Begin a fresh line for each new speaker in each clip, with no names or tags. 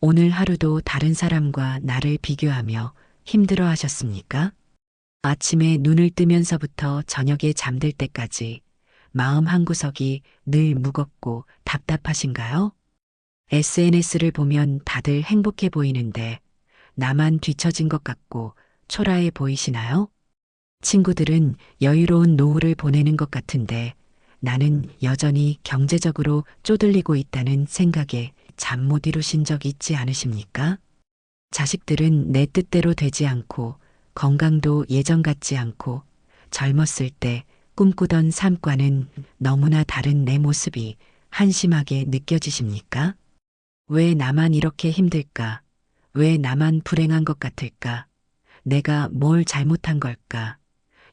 오늘 하루도 다른 사람과 나를 비교하며 힘들어 하셨습니까? 아침에 눈을 뜨면서부터 저녁에 잠들 때까지 마음 한구석이 늘 무겁고 답답하신가요? SNS를 보면 다들 행복해 보이는데 나만 뒤처진 것 같고 초라해 보이시나요? 친구들은 여유로운 노후를 보내는 것 같은데 나는 여전히 경제적으로 쪼들리고 있다는 생각에 잠 못 이루신 적 있지 않으십니까? 자식들은 내 뜻대로 되지 않고 건강도 예전 같지 않고 젊었을 때 꿈꾸던 삶과는 너무나 다른 내 모습이 한심하게 느껴지십니까? 왜 나만 이렇게 힘들까? 왜 나만 불행한 것 같을까? 내가 뭘 잘못한 걸까?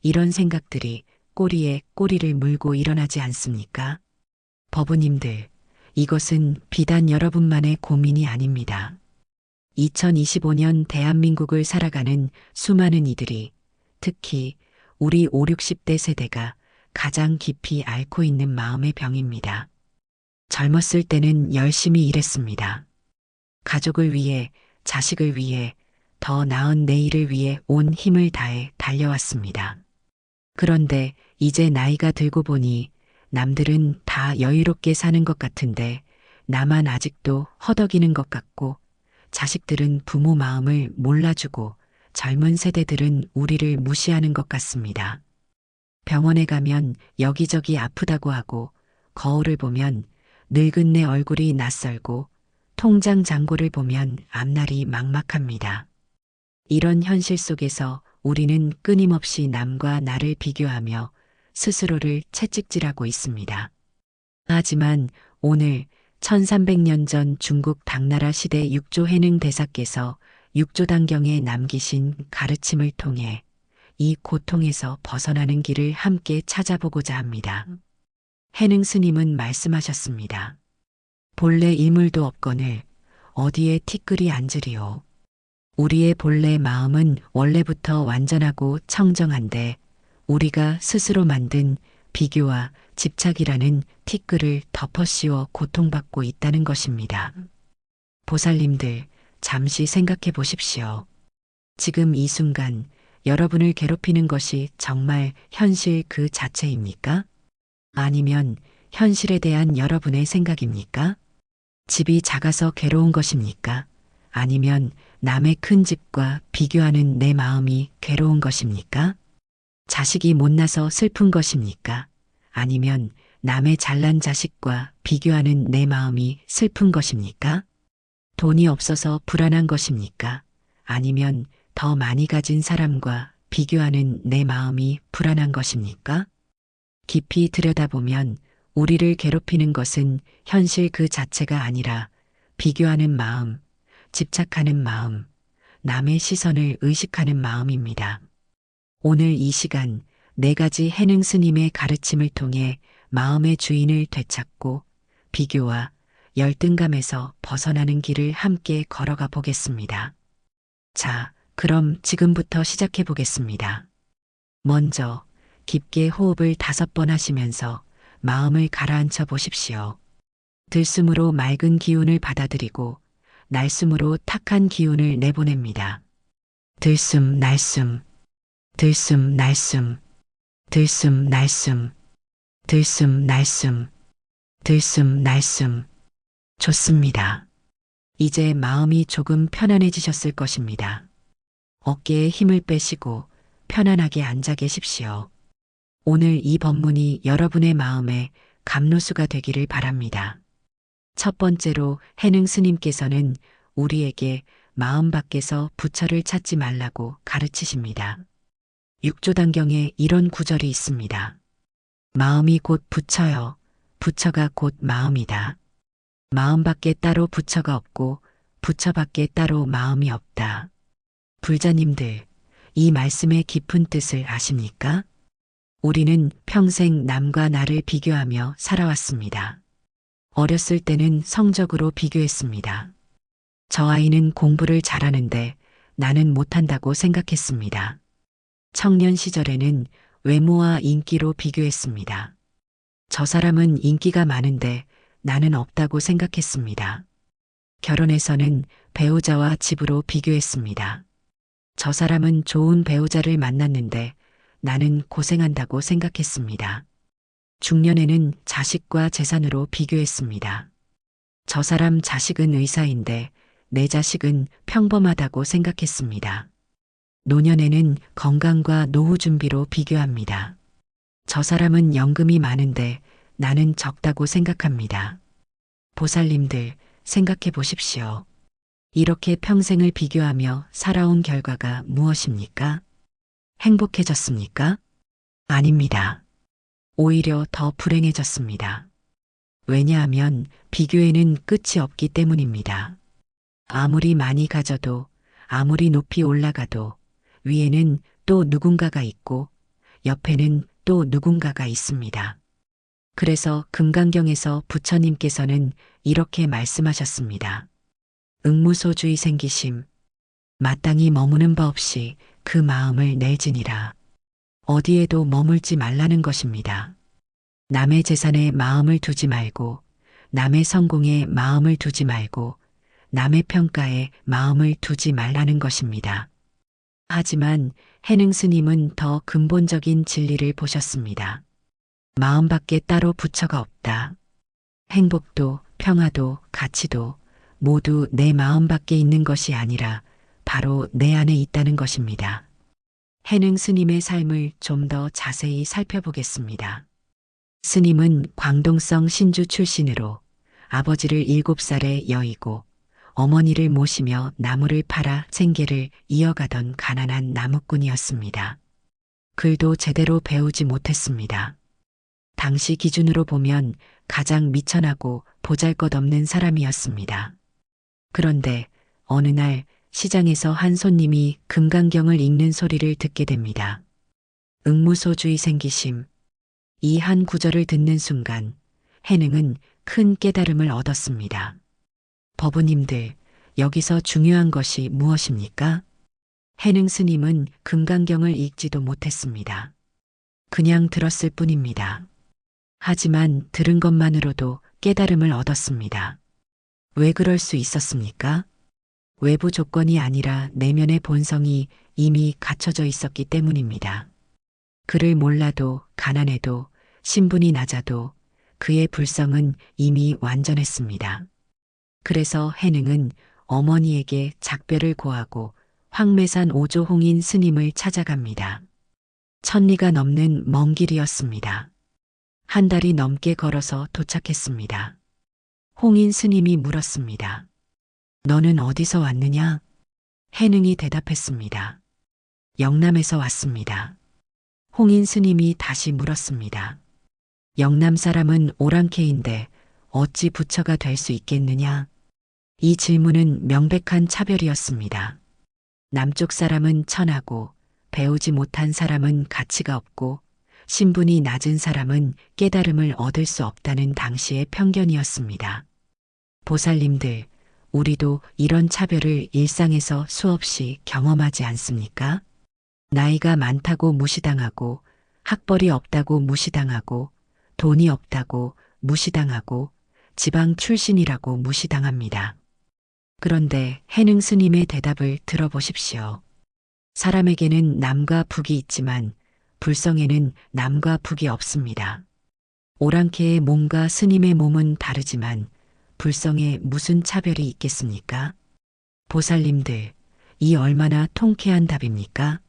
이런 생각들이 꼬리에 꼬리를 물고 일어나지 않습니까? 법우님들, 이것은 비단 여러분만의 고민이 아닙니다. 2025년 대한민국을 살아가는 수많은 이들이 특히 우리 5, 60대 세대가 가장 깊이 앓고 있는 마음의 병입니다. 젊었을 때는 열심히 일했습니다. 가족을 위해, 자식을 위해, 더 나은 내일을 위해 온 힘을 다해 달려왔습니다. 그런데 이제 나이가 들고 보니 남들은 다 여유롭게 사는 것 같은데 나만 아직도 허덕이는 것 같고 자식들은 부모 마음을 몰라주고 젊은 세대들은 우리를 무시하는 것 같습니다. 병원에 가면 여기저기 아프다고 하고 거울을 보면 늙은 내 얼굴이 낯설고 통장 잔고를 보면 앞날이 막막합니다. 이런 현실 속에서 우리는 끊임없이 남과 나를 비교하며 스스로를 채찍질하고 있습니다. 하지만 오늘 1300년 전 중국 당나라 시대 육조 해능 대사께서 육조단경에 남기신 가르침을 통해 이 고통에서 벗어나는 길을 함께 찾아보고자 합니다. 해능 스님은 말씀하셨습니다. 본래 일물도 없거늘 어디에 티끌이 앉으리요. 우리의 본래 마음은 원래부터 완전하고 청정한데 우리가 스스로 만든 비교와 집착이라는 티끌을 덮어씌워 고통받고 있다는 것입니다. 보살님들, 잠시 생각해 보십시오. 지금 이 순간 여러분을 괴롭히는 것이 정말 현실 그 자체입니까? 아니면 현실에 대한 여러분의 생각입니까? 집이 작아서 괴로운 것입니까? 아니면 남의 큰 집과 비교하는 내 마음이 괴로운 것입니까? 자식이 못나서 슬픈 것입니까? 아니면 남의 잘난 자식과 비교하는 내 마음이 슬픈 것입니까? 돈이 없어서 불안한 것입니까? 아니면 더 많이 가진 사람과 비교하는 내 마음이 불안한 것입니까? 깊이 들여다보면 우리를 괴롭히는 것은 현실 그 자체가 아니라 비교하는 마음, 집착하는 마음, 남의 시선을 의식하는 마음입니다. 오늘 이 시간 네 가지 해능 스님의 가르침을 통해 마음의 주인을 되찾고 비교와 열등감에서 벗어나는 길을 함께 걸어가 보겠습니다. 자, 그럼 지금부터 시작해 보겠습니다. 먼저 깊게 호흡을 5번 하시면서 마음을 가라앉혀 보십시오. 들숨으로 맑은 기운을 받아들이고 날숨으로 탁한 기운을 내보냅니다. 들숨, 날숨, 들숨, 날숨, 들숨, 날숨, 들숨, 날숨, 들숨, 날숨. 좋습니다. 이제 마음이 조금 편안해지셨을 것입니다. 어깨에 힘을 빼시고 편안하게 앉아 계십시오. 오늘 이 법문이 여러분의 마음에 감로수가 되기를 바랍니다. 첫 번째로 해능 스님께서는 우리에게 마음 밖에서 부처를 찾지 말라고 가르치십니다. 육조단경에 이런 구절이 있습니다. 마음이 곧 부처여, 부처가 곧 마음이다. 마음 밖에 따로 부처가 없고 부처 밖에 따로 마음이 없다. 불자님들, 이 말씀의 깊은 뜻을 아십니까? 우리는 평생 남과 나를 비교하며 살아왔습니다. 어렸을 때는 성적으로 비교했습니다. 저 아이는 공부를 잘하는데 나는 못한다고 생각했습니다. 청년 시절에는 외모와 인기로 비교했습니다. 저 사람은 인기가 많은데 나는 없다고 생각했습니다. 결혼해서는 배우자와 집으로 비교했습니다. 저 사람은 좋은 배우자를 만났는데 나는 고생한다고 생각했습니다. 중년에는 자식과 재산으로 비교했습니다. 저 사람 자식은 의사인데 내 자식은 평범하다고 생각했습니다. 노년에는 건강과 노후 준비로 비교합니다. 저 사람은 연금이 많은데 나는 적다고 생각합니다. 보살님들, 생각해 보십시오. 이렇게 평생을 비교하며 살아온 결과가 무엇입니까? 행복해졌습니까? 아닙니다. 오히려 더 불행해졌습니다. 왜냐하면 비교에는 끝이 없기 때문입니다. 아무리 많이 가져도, 아무리 높이 올라가도 위에는 또 누군가가 있고 옆에는 또 누군가가 있습니다. 그래서 금강경에서 부처님께서는 이렇게 말씀하셨습니다. 응무소주의 생기심, 마땅히 머무는 바 없이 그 마음을 내지니라. 어디에도 머물지 말라는 것입니다. 남의 재산에 마음을 두지 말고, 남의 성공에 마음을 두지 말고, 남의 평가에 마음을 두지 말라는 것입니다. 하지만 해능 스님은 더 근본적인 진리를 보셨습니다. 마음밖에 따로 부처가 없다. 행복도 평화도 가치도 모두 내 마음 밖에 있는 것이 아니라 바로 내 안에 있다는 것입니다. 해능 스님의 삶을 좀 더 자세히 살펴보겠습니다. 스님은 광동성 신주 출신으로 아버지를 7살에 여의고 어머니를 모시며 나무를 팔아 생계를 이어가던 가난한 나무꾼이었습니다. 글도 제대로 배우지 못했습니다. 당시 기준으로 보면 가장 미천하고 보잘것없는 사람이었습니다. 그런데 어느 날 시장에서 한 손님이 금강경을 읽는 소리를 듣게 됩니다. 응무소주의 생기심. 이 한 구절을 듣는 순간 해능은 큰 깨달음을 얻었습니다. 법우님들, 여기서 중요한 것이 무엇입니까? 해능 스님은 금강경을 읽지도 못했습니다. 그냥 들었을 뿐입니다. 하지만 들은 것만으로도 깨달음을 얻었습니다. 왜 그럴 수 있었습니까? 외부 조건이 아니라 내면의 본성이 이미 갖춰져 있었기 때문입니다. 그를 몰라도 가난해도 신분이 낮아도 그의 불성은 이미 완전했습니다. 그래서 해능은 어머니에게 작별을 고하고 황매산 오조홍인 스님을 찾아갑니다. 1000리가 넘는 먼 길이었습니다. 한 달이 넘게 걸어서 도착했습니다. 홍인 스님이 물었습니다. 너는 어디서 왔느냐? 해능이 대답했습니다. 영남에서 왔습니다. 홍인 스님이 다시 물었습니다. 영남 사람은 오랑캐인데 어찌 부처가 될 수 있겠느냐? 이 질문은 명백한 차별이었습니다. 남쪽 사람은 천하고 배우지 못한 사람은 가치가 없고 신분이 낮은 사람은 깨달음을 얻을 수 없다는 당시의 편견이었습니다. 보살님들, 우리도 이런 차별을 일상에서 수없이 경험하지 않습니까? 나이가 많다고 무시당하고, 학벌이 없다고 무시당하고, 돈이 없다고 무시당하고, 지방 출신이라고 무시당합니다. 그런데 해능 스님의 대답을 들어보십시오. 사람에게는 남과 북이 있지만 불성에는 남과 북이 없습니다. 오랑캐의 몸과 스님의 몸은 다르지만 불성에 무슨 차별이 있겠습니까? 보살님들, 이 얼마나 통쾌한 답입니까?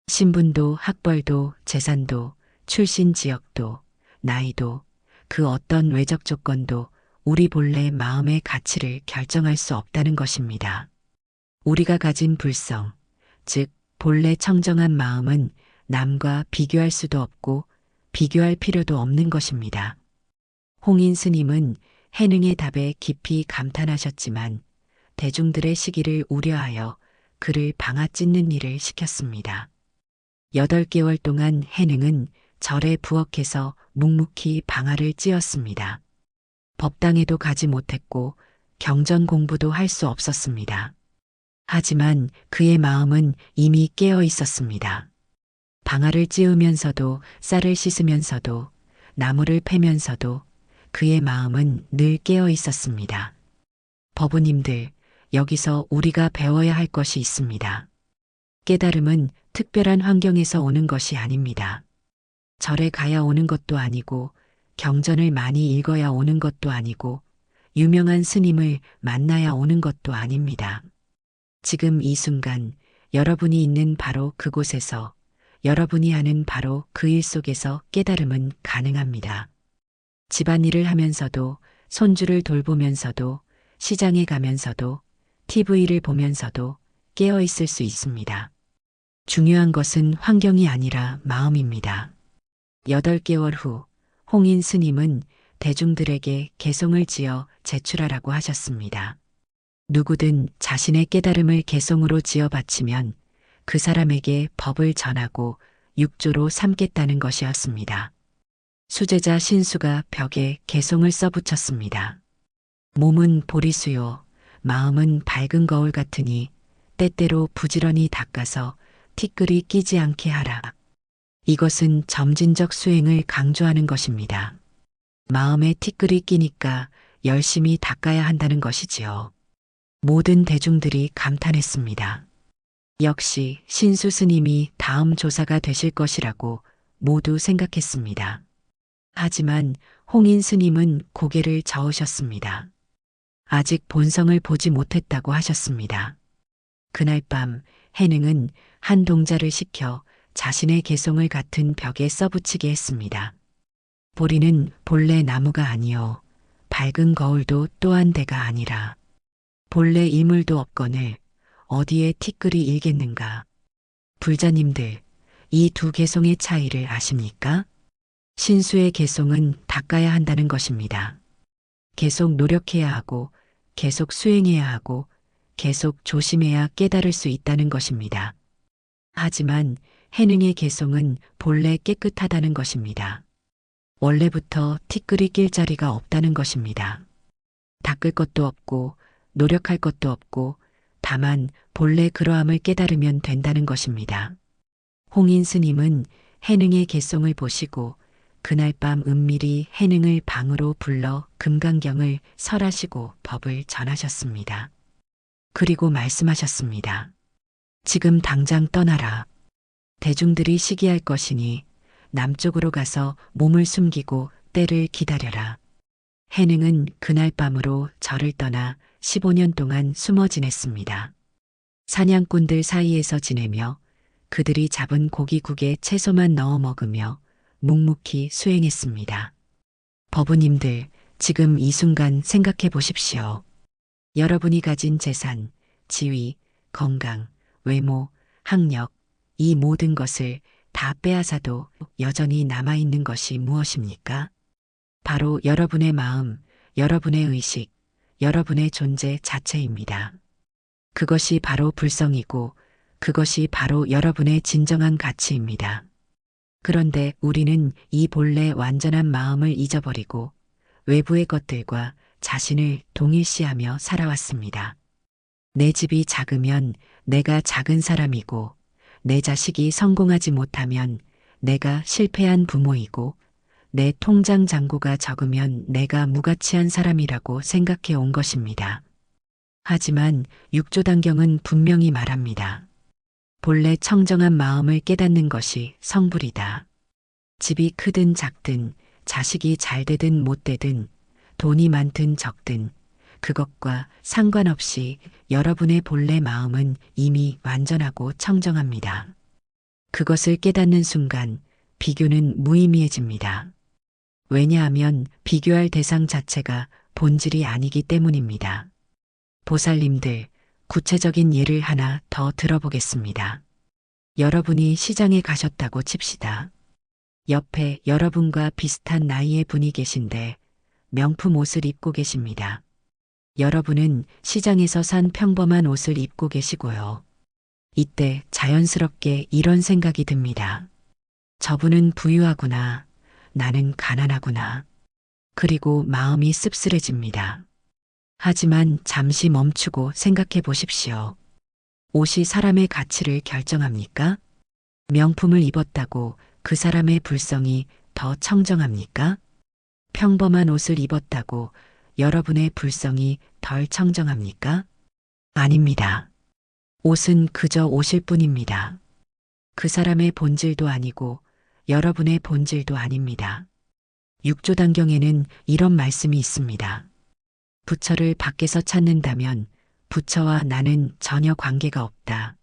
신분도 학벌도 재산도 출신 지역도 나이도 그 어떤 외적 조건도 우리 본래 마음의 가치를 결정할 수 없다는 것입니다. 우리가 가진 불성, 즉 본래 청정한 마음은 남과 비교할 수도 없고 비교할 필요도 없는 것입니다. 홍인 스님은 해능의 답에 깊이 감탄하셨지만 대중들의 시기를 우려하여 그를 방아 찢는 일을 시켰습니다. 8개월 동안 해능은 절에 부엌에서 묵묵히 방아를 찧었습니다. 법당에도 가지 못했고 경전 공부도 할 수 없었습니다. 하지만 그의 마음은 이미 깨어 있었습니다. 방아를 찧으면서도 쌀을 씻으면서도 나무를 패면서도 그의 마음은 늘 깨어 있었습니다. 법우님들, 여기서 우리가 배워야 할 것이 있습니다. 깨달음은 특별한 환경에서 오는 것이 아닙니다. 절에 가야 오는 것도 아니고, 경전을 많이 읽어야 오는 것도 아니고, 유명한 스님을 만나야 오는 것도 아닙니다. 지금 이 순간 여러분이 있는 바로 그곳에서 여러분이 하는 바로 그 일 속에서 깨달음은 가능합니다. 집안일을 하면서도, 손주를 돌보면서도, 시장에 가면서도, TV를 보면서도 깨어 있을 수 있습니다. 중요한 것은 환경이 아니라 마음입니다. 8개월 후 홍인 스님은 대중들에게 개송을 지어 제출하라고 하셨습니다. 누구든 자신의 깨달음을 개송으로 지어 바치면 그 사람에게 법을 전하고 육조로 삼겠다는 것이었습니다. 수제자 신수가 벽에 개송을 써붙였습니다. 몸은 보리수요, 마음은 밝은 거울 같으니 때때로 부지런히 닦아서 티끌이 끼지 않게 하라. 이것은 점진적 수행을 강조하는 것입니다. 마음에 티끌이 끼니까 열심히 닦아야 한다는 것이지요. 모든 대중들이 감탄했습니다. 역시 신수 스님이 다음 조사가 되실 것이라고 모두 생각했습니다. 하지만 홍인 스님은 고개를 저으셨습니다. 아직 본성을 보지 못했다고 하셨습니다. 그날 밤 해능은 한 동자를 시켜 자신의 개송을 같은 벽에 써붙이게 했습니다. 보리는 본래 나무가 아니요 밝은 거울도 또한 대가 아니라 본래 이물도 없거늘 어디에 티끌이 일겠는가. 불자님들, 이 두 개송의 차이를 아십니까? 신수의 개송은 닦아야 한다는 것입니다. 계속 노력해야 하고 계속 수행해야 하고 계속 조심해야 깨달을 수 있다는 것입니다. 하지만 해능의 개송은 본래 깨끗하다는 것입니다. 원래부터 티끌이 낄 자리가 없다는 것입니다. 닦을 것도 없고 노력할 것도 없고 다만 본래 그러함을 깨달으면 된다는 것입니다. 홍인 스님은 해능의 개송을 보시고 그날 밤 은밀히 해능을 방으로 불러 금강경을 설하시고 법을 전하셨습니다. 그리고 말씀하셨습니다. 지금 당장 떠나라. 대중들이 시기할 것이니 남쪽으로 가서 몸을 숨기고 때를 기다려라. 해능은 그날 밤으로 절을 떠나 15년 동안 숨어 지냈습니다. 사냥꾼들 사이에서 지내며 그들이 잡은 고기국에 채소만 넣어 먹으며 묵묵히 수행했습니다. 법우님들, 지금 이 순간 생각해 보십시오. 여러분이 가진 재산, 지위, 건강, 외모, 학력, 이 모든 것을 다 빼앗아도 여전히 남아있는 것이 무엇입니까? 바로 여러분의 마음, 여러분의 의식, 여러분의 존재 자체입니다. 그것이 바로 불성이고 그것이 바로 여러분의 진정한 가치입니다. 그런데 우리는 이 본래 완전한 마음을 잊어버리고 외부의 것들과 자신을 동일시하며 살아왔습니다. 내 집이 작으면 내가 작은 사람이고 내 자식이 성공하지 못하면 내가 실패한 부모이고 내 통장 잔고가 적으면 내가 무가치한 사람이라고 생각해 온 것입니다. 하지만 육조단경은 분명히 말합니다. 본래 청정한 마음을 깨닫는 것이 성불이다. 집이 크든 작든 자식이 잘 되든 못 되든 돈이 많든 적든 그것과 상관없이 여러분의 본래 마음은 이미 완전하고 청정합니다. 그것을 깨닫는 순간 비교는 무의미해집니다. 왜냐하면 비교할 대상 자체가 본질이 아니기 때문입니다. 보살님들, 구체적인 예를 하나 더 들어보겠습니다. 여러분이 시장에 가셨다고 칩시다. 옆에 여러분과 비슷한 나이의 분이 계신데 명품 옷을 입고 계십니다. 여러분은 시장에서 산 평범한 옷을 입고 계시고요. 이때 자연스럽게 이런 생각이 듭니다. 저분은 부유하구나. 나는 가난하구나. 그리고 마음이 씁쓸해집니다. 하지만 잠시 멈추고 생각해 보십시오. 옷이 사람의 가치를 결정합니까? 명품을 입었다고 그 사람의 불성이 더 청정합니까? 평범한 옷을 입었다고 여러분의 불성이 덜 청정합니까? 아닙니다. 옷은 그저 옷일 뿐입니다. 그 사람의 본질도 아니고 여러분의 본질도 아닙니다. 육조단경에는 이런 말씀이 있습니다. 부처를 밖에서 찾는다면 부처와 나는 전혀 관계가 없다.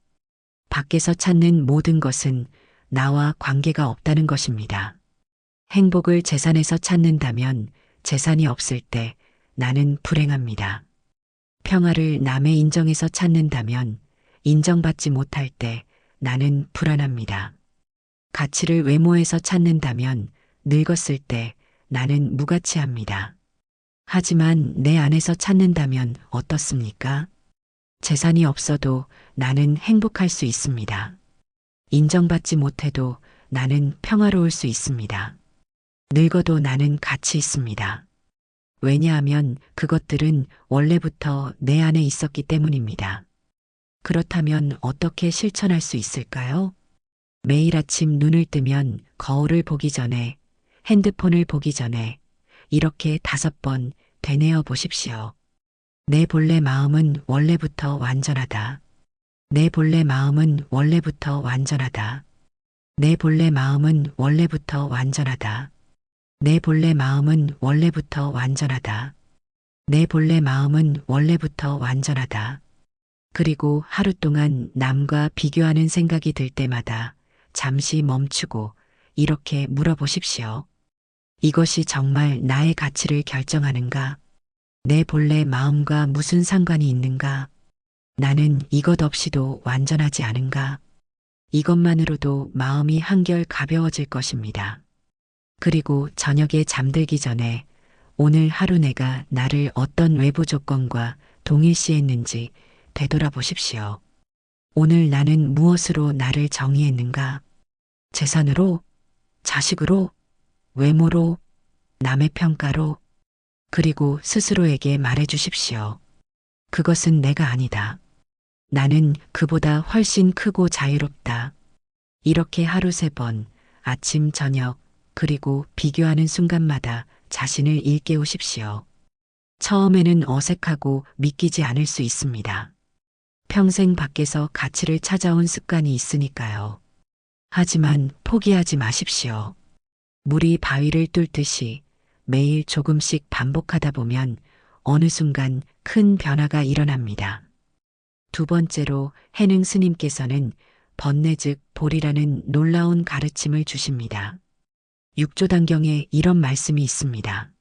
밖에서 찾는 모든 것은 나와 관계가 없다는 것입니다. 행복을 재산에서 찾는다면 재산이 없을 때 나는 불행합니다. 평화를 남의 인정에서 찾는다면 인정받지 못할 때 나는 불안합니다. 가치를 외모에서 찾는다면 늙었을 때 나는 무가치합니다. 하지만 내 안에서 찾는다면 어떻습니까? 재산이 없어도 나는 행복할 수 있습니다. 인정받지 못해도 나는 평화로울 수 있습니다. 늙어도 나는 가치 있습니다. 왜냐하면 그것들은 원래부터 내 안에 있었기 때문입니다. 그렇다면 어떻게 실천할 수 있을까요? 매일 아침 눈을 뜨면 거울을 보기 전에, 핸드폰을 보기 전에 이렇게 5번 되뇌어 보십시오. 내 본래 마음은 원래부터 완전하다. 내 본래 마음은 원래부터 완전하다. 내 본래 마음은 원래부터 완전하다. 내 본래 마음은 원래부터 완전하다. 내 본래 마음은 원래부터 완전하다. 그리고 하루 동안 남과 비교하는 생각이 들 때마다 잠시 멈추고 이렇게 물어보십시오. 이것이 정말 나의 가치를 결정하는가? 내 본래 마음과 무슨 상관이 있는가? 나는 이것 없이도 완전하지 않은가? 이것만으로도 마음이 한결 가벼워질 것입니다. 그리고 저녁에 잠들기 전에 오늘 하루 내가 나를 어떤 외부 조건과 동일시했는지 되돌아보십시오. 오늘 나는 무엇으로 나를 정의했는가? 재산으로, 자식으로, 외모로, 남의 평가로, 그리고 스스로에게 말해 주십시오. 그것은 내가 아니다. 나는 그보다 훨씬 크고 자유롭다. 이렇게 하루 3번, 아침, 저녁, 그리고 비교하는 순간마다 자신을 일깨우십시오. 처음에는 어색하고 믿기지 않을 수 있습니다. 평생 밖에서 가치를 찾아온 습관이 있으니까요. 하지만 포기하지 마십시오. 물이 바위를 뚫듯이 매일 조금씩 반복하다 보면 어느 순간 큰 변화가 일어납니다. 2번째로 해능 스님께서는 번뇌 즉 볼이라는 놀라운 가르침을 주십니다. 육조단경에 이런 말씀이 있습니다.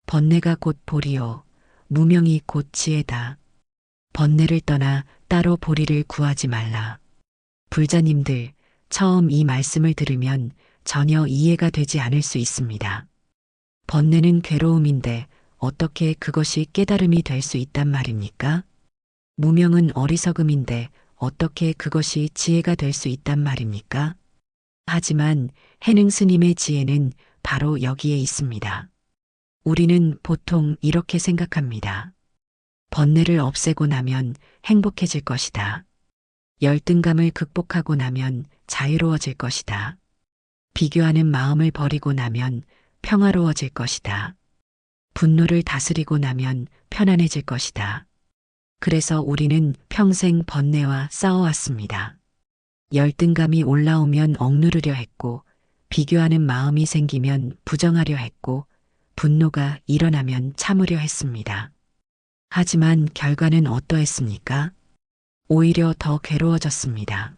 번뇌가 곧 볼이요, 무명이 곧 지혜다. 번뇌를 떠나 따로 보리를 구하지 말라. 불자님들, 처음 이 말씀을 들으면 전혀 이해가 되지 않을 수 있습니다. 번뇌는 괴로움인데 어떻게 그것이 깨달음이 될 수 있단 말입니까? 무명은 어리석음인데 어떻게 그것이 지혜가 될 수 있단 말입니까? 하지만 해능 스님의 지혜는 바로 여기에 있습니다. 우리는 보통 이렇게 생각합니다. 번뇌를 없애고 나면 행복해질 것이다. 열등감을 극복하고 나면 자유로워질 것이다. 비교하는 마음을 버리고 나면 평화로워질 것이다. 분노를 다스리고 나면 편안해질 것이다. 그래서 우리는 평생 번뇌와 싸워왔습니다. 열등감이 올라오면 억누르려 했고, 비교하는 마음이 생기면 부정하려 했고, 분노가 일어나면 참으려 했습니다. 하지만 결과는 어떠했습니까? 오히려 더 괴로워졌습니다.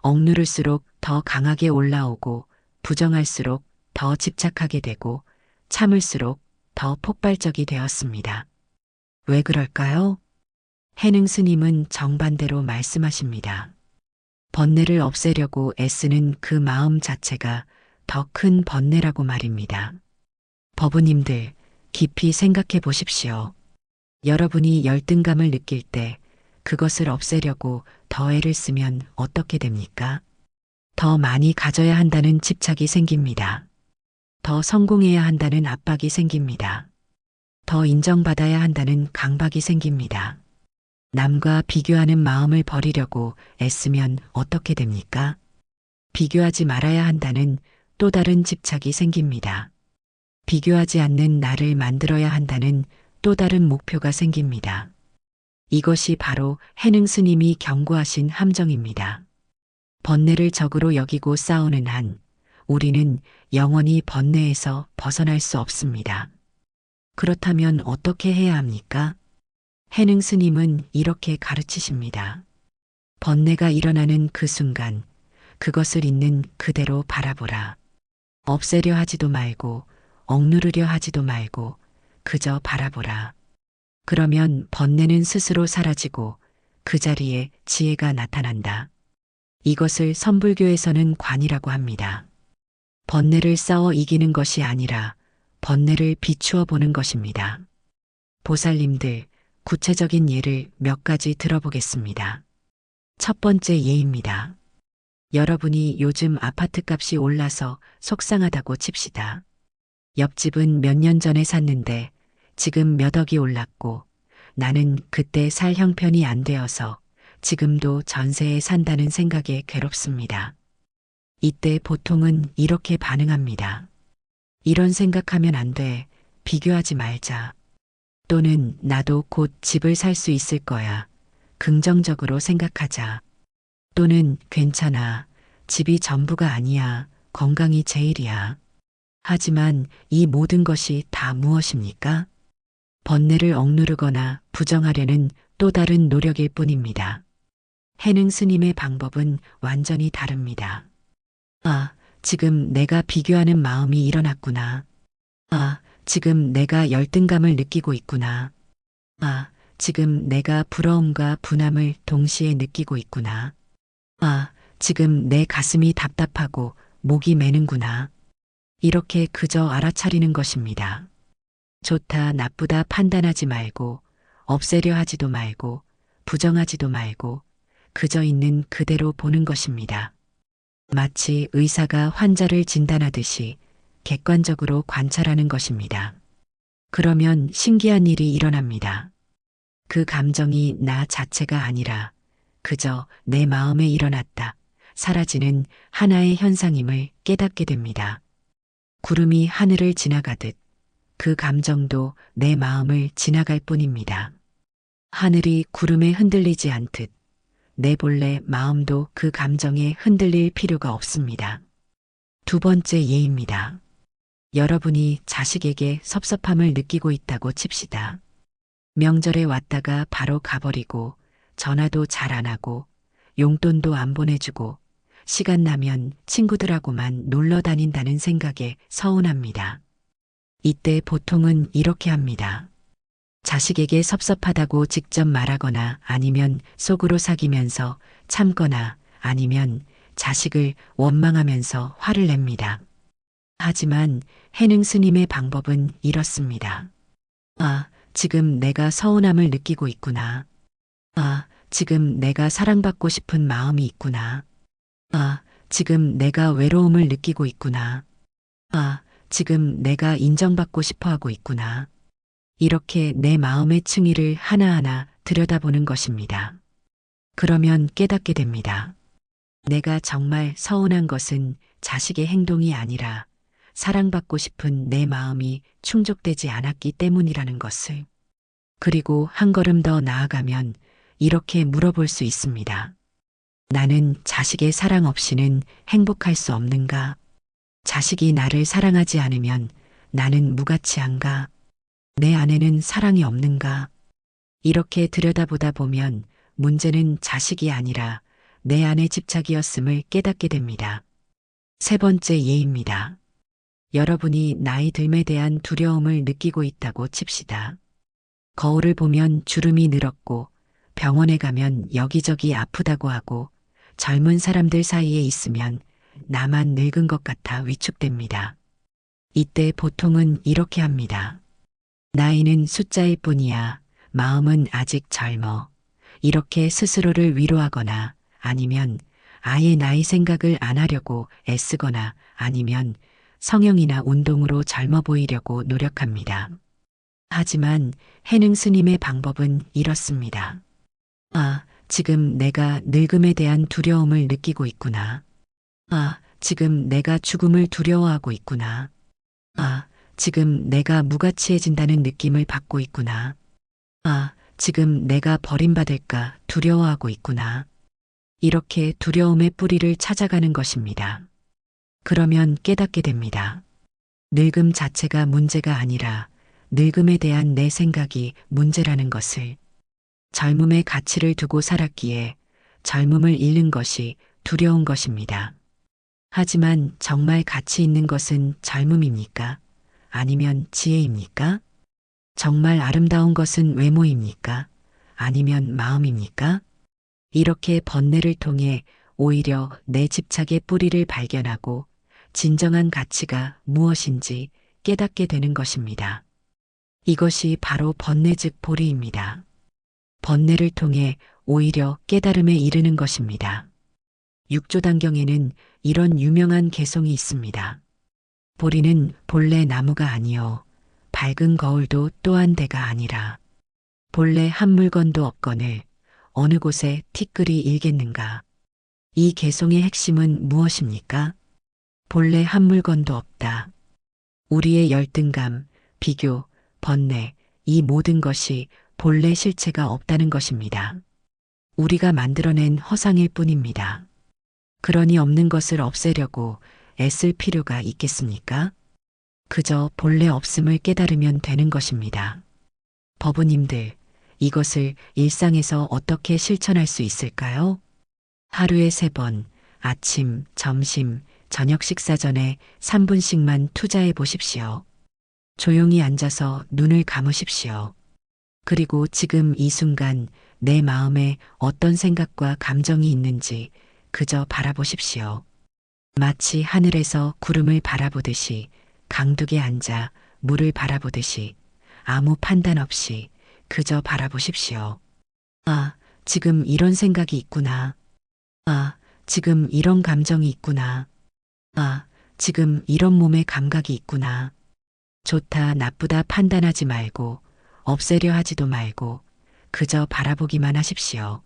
억누를수록 더 강하게 올라오고, 부정할수록 더 집착하게 되고, 참을수록 더 폭발적이 되었습니다. 왜 그럴까요? 해능 스님은 정반대로 말씀하십니다. 번뇌를 없애려고 애쓰는 그 마음 자체가 더 큰 번뇌라고 말입니다. 법우님들, 깊이 생각해 보십시오. 여러분이 열등감을 느낄 때 그것을 없애려고 더 애를 쓰면 어떻게 됩니까? 더 많이 가져야 한다는 집착이 생깁니다. 더 성공해야 한다는 압박이 생깁니다. 더 인정받아야 한다는 강박이 생깁니다. 남과 비교하는 마음을 버리려고 애쓰면 어떻게 됩니까? 비교하지 말아야 한다는 또 다른 집착이 생깁니다. 비교하지 않는 나를 만들어야 한다는 또 다른 목표가 생깁니다. 이것이 바로 해능 스님이 경고하신 함정입니다. 번뇌를 적으로 여기고 싸우는 한 우리는 영원히 번뇌에서 벗어날 수 없습니다. 그렇다면 어떻게 해야 합니까? 해능 스님은 이렇게 가르치십니다. 번뇌가 일어나는 그 순간 그것을 있는 그대로 바라보라. 없애려 하지도 말고 억누르려 하지도 말고 그저 바라보라. 그러면 번뇌는 스스로 사라지고 그 자리에 지혜가 나타난다. 이것을 선불교에서는 관이라고 합니다. 번뇌를 싸워 이기는 것이 아니라 번뇌를 비추어 보는 것입니다. 보살님들, 구체적인 예를 몇 가지 들어보겠습니다. 첫 번째 예입니다. 여러분이 요즘 아파트 값이 올라서 속상하다고 칩시다. 옆집은 몇 년 전에 샀는데 지금 몇 억이 올랐고 나는 그때 살 형편이 안 되어서 지금도 전세에 산다는 생각에 괴롭습니다. 이때 보통은 이렇게 반응합니다. 이런 생각하면 안 돼. 비교하지 말자. 또는 나도 곧 집을 살 수 있을 거야. 긍정적으로 생각하자. 또는 괜찮아. 집이 전부가 아니야. 건강이 제일이야. 하지만 이 모든 것이 다 무엇입니까? 번뇌를 억누르거나 부정하려는 또 다른 노력일 뿐입니다. 해능 스님의 방법은 완전히 다릅니다. 아, 지금 내가 비교하는 마음이 일어났구나. 아, 지금 내가 열등감을 느끼고 있구나. 아, 지금 내가 부러움과 분함을 동시에 느끼고 있구나. 아, 지금 내 가슴이 답답하고 목이 메는구나. 이렇게 그저 알아차리는 것입니다. 좋다, 나쁘다 판단하지 말고, 없애려 하지도 말고, 부정하지도 말고, 그저 있는 그대로 보는 것입니다. 마치 의사가 환자를 진단하듯이 객관적으로 관찰하는 것입니다. 그러면 신기한 일이 일어납니다. 그 감정이 나 자체가 아니라 그저 내 마음에 일어났다, 사라지는 하나의 현상임을 깨닫게 됩니다. 구름이 하늘을 지나가듯 그 감정도 내 마음을 지나갈 뿐입니다. 하늘이 구름에 흔들리지 않듯 내 본래 마음도 그 감정에 흔들릴 필요가 없습니다. 두 번째 예입니다. 여러분이 자식에게 섭섭함을 느끼고 있다고 칩시다. 명절에 왔다가 바로 가버리고 전화도 잘 안 하고 용돈도 안 보내주고 시간 나면 친구들하고만 놀러 다닌다는 생각에 서운합니다. 이때 보통은 이렇게 합니다. 자식에게 섭섭하다고 직접 말하거나 아니면 속으로 사귀면서 참거나 아니면 자식을 원망하면서 화를 냅니다. 하지만 해능 스님의 방법은 이렇습니다. 아, 지금 내가 서운함을 느끼고 있구나. 아, 지금 내가 사랑받고 싶은 마음이 있구나. 아, 지금 내가 외로움을 느끼고 있구나. 아, 지금 내가 인정받고 싶어 하고 있구나. 이렇게 내 마음의 층위를 하나하나 들여다보는 것입니다. 그러면 깨닫게 됩니다. 내가 정말 서운한 것은 자식의 행동이 아니라 사랑받고 싶은 내 마음이 충족되지 않았기 때문이라는 것을. 그리고 한 걸음 더 나아가면 이렇게 물어볼 수 있습니다. 나는 자식의 사랑 없이는 행복할 수 없는가? 자식이 나를 사랑하지 않으면 나는 무가치한가? 내 안에는 사랑이 없는가? 이렇게 들여다보다 보면 문제는 자식이 아니라 내 안의 집착이었음을 깨닫게 됩니다. 세 번째 예입니다. 여러분이 나이 듦에 대한 두려움을 느끼고 있다고 칩시다. 거울을 보면 주름이 늘었고 병원에 가면 여기저기 아프다고 하고 젊은 사람들 사이에 있으면 나만 늙은 것 같아 위축됩니다. 이때 보통은 이렇게 합니다. 나이는 숫자일 뿐이야. 마음은 아직 젊어. 이렇게 스스로를 위로하거나 아니면 아예 나이 생각을 안 하려고 애쓰거나 아니면 성형이나 운동으로 젊어 보이려고 노력합니다. 하지만 해능 스님의 방법은 이렇습니다. 아, 지금 내가 늙음에 대한 두려움을 느끼고 있구나. 아, 지금 내가 죽음을 두려워하고 있구나. 아, 지금 내가 무가치해진다는 느낌을 받고 있구나. 아, 지금 내가 버림받을까 두려워하고 있구나. 이렇게 두려움의 뿌리를 찾아가는 것입니다. 그러면 깨닫게 됩니다. 늙음 자체가 문제가 아니라 늙음에 대한 내 생각이 문제라는 것을. 젊음의 가치를 두고 살았기에 젊음을 잃는 것이 두려운 것입니다. 하지만 정말 가치 있는 것은 젊음입니까? 아니면 지혜입니까? 정말 아름다운 것은 외모입니까? 아니면 마음입니까? 이렇게 번뇌를 통해 오히려 내 집착의 뿌리를 발견하고 진정한 가치가 무엇인지 깨닫게 되는 것입니다. 이것이 바로 번뇌 즉 보리입니다. 번뇌를 통해 오히려 깨달음에 이르는 것입니다. 육조단경에는 이런 유명한 개송이 있습니다. 보리는 본래 나무가 아니요 밝은 거울도 또한 대가 아니라 본래 한 물건도 없거늘 어느 곳에 티끌이 일겠는가. 이 개송의 핵심은 무엇입니까? 본래 한 물건도 없다. 우리의 열등감, 비교, 번뇌, 이 모든 것이 본래 실체가 없다는 것입니다. 우리가 만들어낸 허상일 뿐입니다. 그러니 없는 것을 없애려고 애쓸 필요가 있겠습니까? 그저 본래 없음을 깨달으면 되는 것입니다. 법우님들, 이것을 일상에서 어떻게 실천할 수 있을까요? 하루에 3번, 아침, 점심, 저녁 식사 전에 3분씩만 투자해 보십시오. 조용히 앉아서 눈을 감으십시오. 그리고 지금 이 순간 내 마음에 어떤 생각과 감정이 있는지 그저 바라보십시오. 마치 하늘에서 구름을 바라보듯이 강둑에 앉아 물을 바라보듯이 아무 판단 없이 그저 바라보십시오. 아, 지금 이런 생각이 있구나. 아, 지금 이런 감정이 있구나. 아, 지금 이런 몸의 감각이 있구나. 좋다, 나쁘다 판단하지 말고 없애려 하지도 말고 그저 바라보기만 하십시오.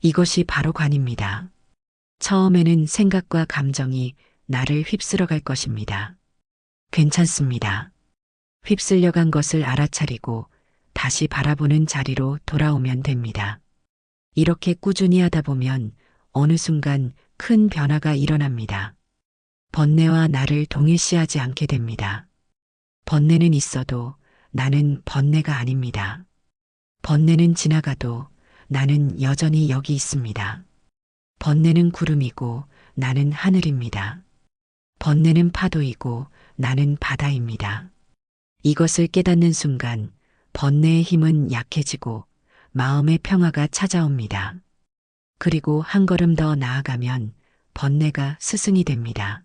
이것이 바로 관입니다. 처음에는 생각과 감정이 나를 휩쓸어 갈 것입니다. 괜찮습니다. 휩쓸려 간 것을 알아차리고 다시 바라보는 자리로 돌아오면 됩니다. 이렇게 꾸준히 하다 보면 어느 순간 큰 변화가 일어납니다. 번뇌와 나를 동일시하지 않게 됩니다. 번뇌는 있어도 나는 번뇌가 아닙니다. 번뇌는 지나가도 나는 여전히 여기 있습니다. 번뇌는 구름이고 나는 하늘입니다. 번뇌는 파도이고 나는 바다입니다. 이것을 깨닫는 순간 번뇌의 힘은 약해지고 마음의 평화가 찾아옵니다. 그리고 한 걸음 더 나아가면 번뇌가 스승이 됩니다.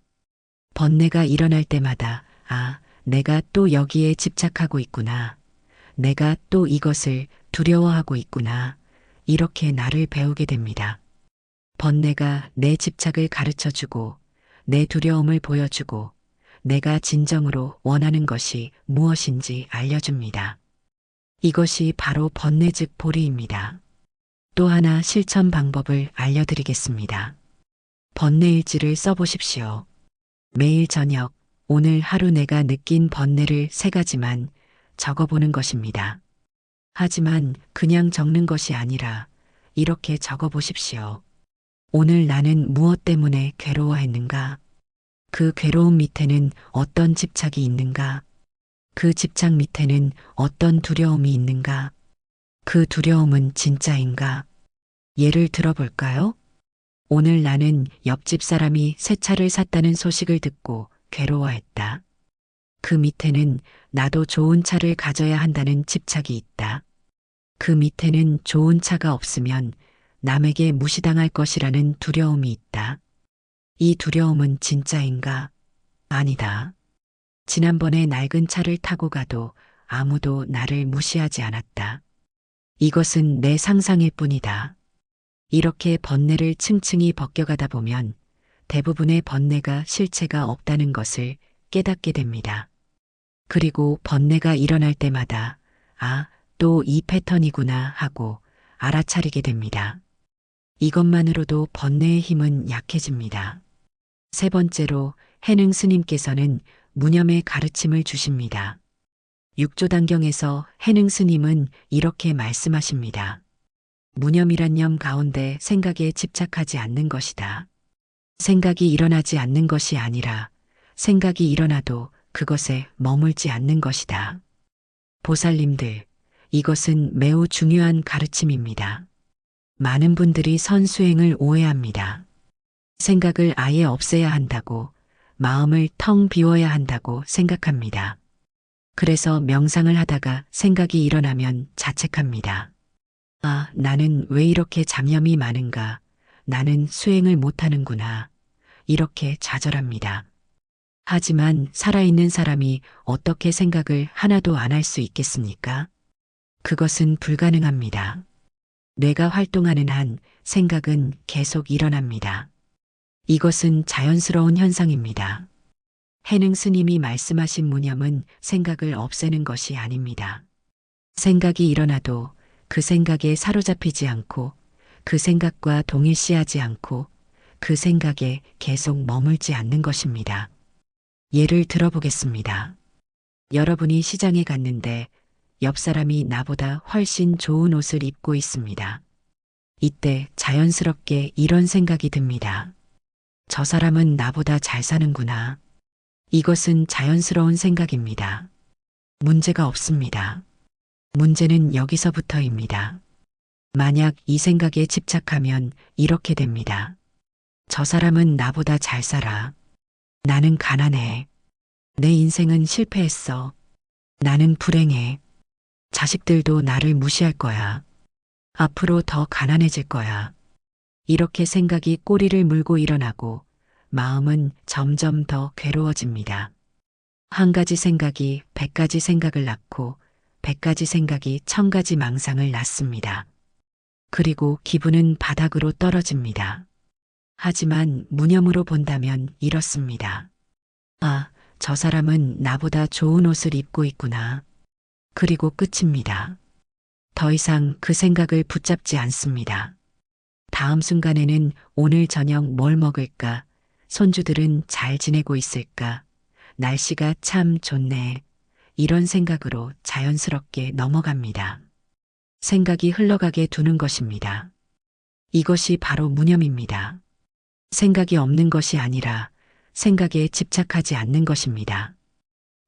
번뇌가 일어날 때마다 아, 내가 또 여기에 집착하고 있구나. 내가 또 이것을 두려워하고 있구나. 이렇게 나를 배우게 됩니다. 번뇌가 내 집착을 가르쳐주고 내 두려움을 보여주고 내가 진정으로 원하는 것이 무엇인지 알려줍니다. 이것이 바로 번뇌 즉 보리입니다. 또 하나 실천 방법을 알려드리겠습니다. 번뇌일지를 써보십시오. 매일 저녁, 오늘 하루 내가 느낀 번뇌를 3가지만 적어보는 것입니다. 하지만 그냥 적는 것이 아니라 이렇게 적어보십시오. 오늘 나는 무엇 때문에 괴로워했는가? 그 괴로움 밑에는 어떤 집착이 있는가? 그 집착 밑에는 어떤 두려움이 있는가? 그 두려움은 진짜인가? 예를 들어볼까요? 오늘 나는 옆집 사람이 새 차를 샀다는 소식을 듣고 괴로워했다. 그 밑에는 나도 좋은 차를 가져야 한다는 집착이 있다. 그 밑에는 좋은 차가 없으면 남에게 무시당할 것이라는 두려움이 있다. 이 두려움은 진짜인가? 아니다. 지난번에 낡은 차를 타고 가도 아무도 나를 무시하지 않았다. 이것은 내 상상일 뿐이다. 이렇게 번뇌를 층층이 벗겨가다 보면 대부분의 번뇌가 실체가 없다는 것을 깨닫게 됩니다. 그리고 번뇌가 일어날 때마다 아, 또 이 패턴이구나 하고 알아차리게 됩니다. 이것만으로도 번뇌의 힘은 약해집니다. 3번째로 해능 스님께서는 무념의 가르침을 주십니다. 육조단경에서 해능 스님은 이렇게 말씀하십니다. 무념이란 념 가운데 생각에 집착하지 않는 것이다. 생각이 일어나지 않는 것이 아니라 생각이 일어나도 그것에 머물지 않는 것이다. 보살님들, 이것은 매우 중요한 가르침입니다. 많은 분들이 선수행을 오해합니다. 생각을 아예 없애야 한다고, 마음을 텅 비워야 한다고 생각합니다. 그래서 명상을 하다가 생각이 일어나면 자책합니다. 아, 나는 왜 이렇게 잡념이 많은가? 나는 수행을 못하는구나. 이렇게 좌절합니다. 하지만 살아있는 사람이 어떻게 생각을 하나도 안 할 수 있겠습니까? 그것은 불가능합니다. 뇌가 활동하는 한 생각은 계속 일어납니다. 이것은 자연스러운 현상입니다. 해능 스님이 말씀하신 무념은 생각을 없애는 것이 아닙니다. 생각이 일어나도 그 생각에 사로잡히지 않고 그 생각과 동일시하지 않고 그 생각에 계속 머물지 않는 것입니다. 예를 들어보겠습니다. 여러분이 시장에 갔는데 옆 사람이 나보다 훨씬 좋은 옷을 입고 있습니다. 이때 자연스럽게 이런 생각이 듭니다. 저 사람은 나보다 잘 사는구나. 이것은 자연스러운 생각입니다. 문제가 없습니다. 문제는 여기서부터입니다. 만약 이 생각에 집착하면 이렇게 됩니다. 저 사람은 나보다 잘 살아. 나는 가난해. 내 인생은 실패했어. 나는 불행해. 자식들도 나를 무시할 거야. 앞으로 더 가난해질 거야. 이렇게 생각이 꼬리를 물고 일어나고 마음은 점점 더 괴로워집니다. 한 가지 생각이 100가지 생각을 낳고 100가지 생각이 1000가지 망상을 낳습니다. 그리고 기분은 바닥으로 떨어집니다. 하지만 무념으로 본다면 이렇습니다. 아, 저 사람은 나보다 좋은 옷을 입고 있구나. 그리고 끝입니다. 더 이상 그 생각을 붙잡지 않습니다. 다음 순간에는 오늘 저녁 뭘 먹을까? 손주들은 잘 지내고 있을까? 날씨가 참 좋네. 이런 생각으로 자연스럽게 넘어갑니다. 생각이 흘러가게 두는 것입니다. 이것이 바로 무념입니다. 생각이 없는 것이 아니라 생각에 집착하지 않는 것입니다.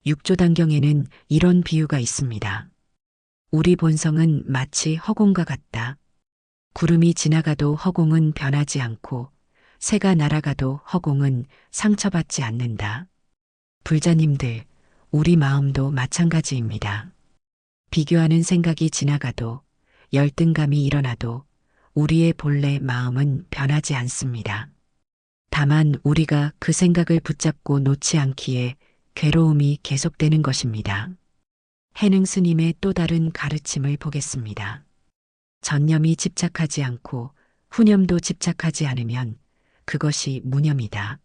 육조단경에는 이런 비유가 있습니다. 우리 본성은 마치 허공과 같다. 구름이 지나가도 허공은 변하지 않고 새가 날아가도 허공은 상처받지 않는다. 불자님들, 우리 마음도 마찬가지입니다. 비교하는 생각이 지나가도 열등감이 일어나도 우리의 본래 마음은 변하지 않습니다. 다만 우리가 그 생각을 붙잡고 놓지 않기에 괴로움이 계속되는 것입니다. 해능 스님의 또 다른 가르침을 보겠습니다. 전념이 집착하지 않고 후념도 집착하지 않으면 그것이 무념이다.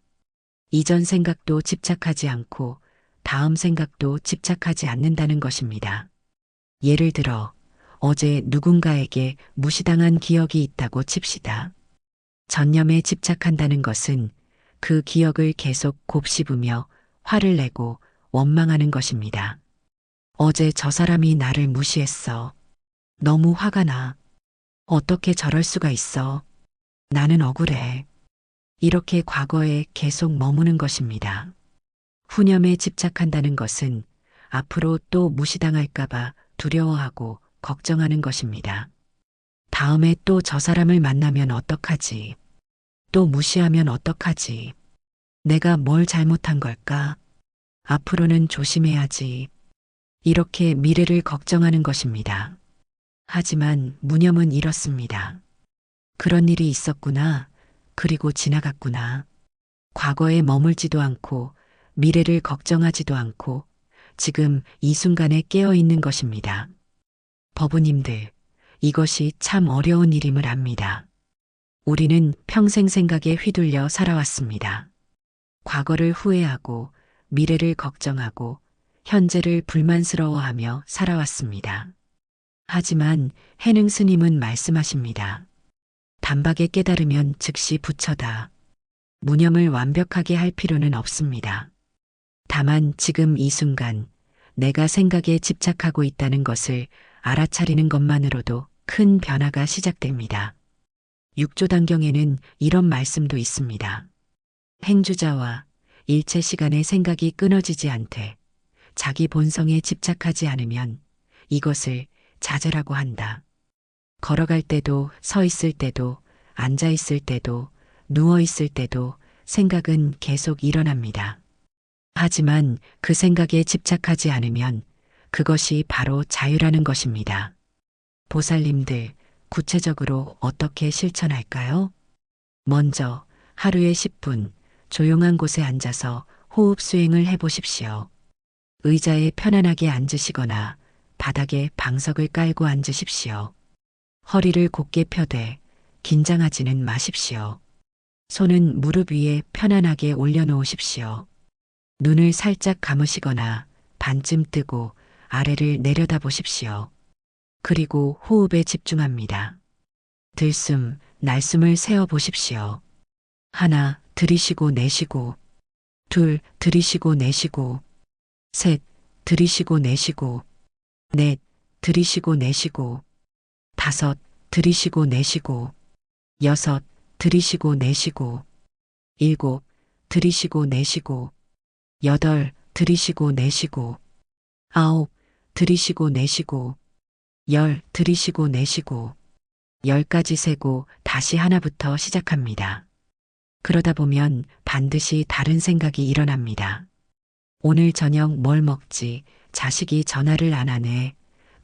이전 생각도 집착하지 않고 다음 생각도 집착하지 않는다는 것입니다. 예를 들어 어제 누군가에게 무시당한 기억이 있다고 칩시다. 전념에 집착한다는 것은 그 기억을 계속 곱씹으며 화를 내고 원망하는 것입니다. 어제 저 사람이 나를 무시했어. 너무 화가 나. 어떻게 저럴 수가 있어. 나는 억울해. 이렇게 과거에 계속 머무는 것입니다. 후념에 집착한다는 것은 앞으로 또 무시당할까봐 두려워하고 걱정하는 것입니다. 다음에 또 저 사람을 만나면 어떡하지? 또 무시하면 어떡하지? 내가 뭘 잘못한 걸까? 앞으로는 조심해야지. 이렇게 미래를 걱정하는 것입니다. 하지만 무념은 이렇습니다. 그런 일이 있었구나. 그리고 지나갔구나. 과거에 머물지도 않고 미래를 걱정하지도 않고 지금 이 순간에 깨어 있는 것입니다. 법우님들, 이것이 참 어려운 일임을 압니다. 우리는 평생 생각에 휘둘려 살아왔습니다. 과거를 후회하고 미래를 걱정하고 현재를 불만스러워하며 살아왔습니다. 하지만 해능 스님은 말씀하십니다. 단박에 깨달으면 즉시 부처다. 무념을 완벽하게 할 필요는 없습니다. 다만 지금 이 순간 내가 생각에 집착하고 있다는 것을 알아차리는 것만으로도 큰 변화가 시작됩니다. 육조단경에는 이런 말씀도 있습니다. 행주자와 일체 시간의 생각이 끊어지지 않되 자기 본성에 집착하지 않으면 이것을 자제라고 한다. 걸어갈 때도 서 있을 때도 앉아 있을 때도 누워 있을 때도 생각은 계속 일어납니다. 하지만 그 생각에 집착하지 않으면 그것이 바로 자유라는 것입니다. 보살님들, 구체적으로 어떻게 실천할까요? 먼저 하루에 10분 조용한 곳에 앉아서 호흡 수행을 해보십시오. 의자에 편안하게 앉으시거나 바닥에 방석을 깔고 앉으십시오. 허리를 곧게 펴되 긴장하지는 마십시오. 손은 무릎 위에 편안하게 올려놓으십시오. 눈을 살짝 감으시거나 반쯤 뜨고 아래를 내려다 보십시오. 그리고 호흡에 집중합니다. 들숨, 날숨을 세어 보십시오. 하나, 들이쉬고 내쉬고. 둘, 들이쉬고 내쉬고. 셋, 들이쉬고 내쉬고. 넷, 들이쉬고 내쉬고. 다섯, 들이쉬고 내쉬고. 여섯, 들이쉬고 내쉬고. 일곱, 들이쉬고 내쉬고. 여덟, 들이쉬고 내쉬고. 아홉, 들이쉬고 내쉬고. 열, 들이쉬고 내쉬고. 10까지 세고 다시 하나부터 시작합니다. 그러다 보면 반드시 다른 생각이 일어납니다. 오늘 저녁 뭘 먹지? 자식이 전화를 안 하네.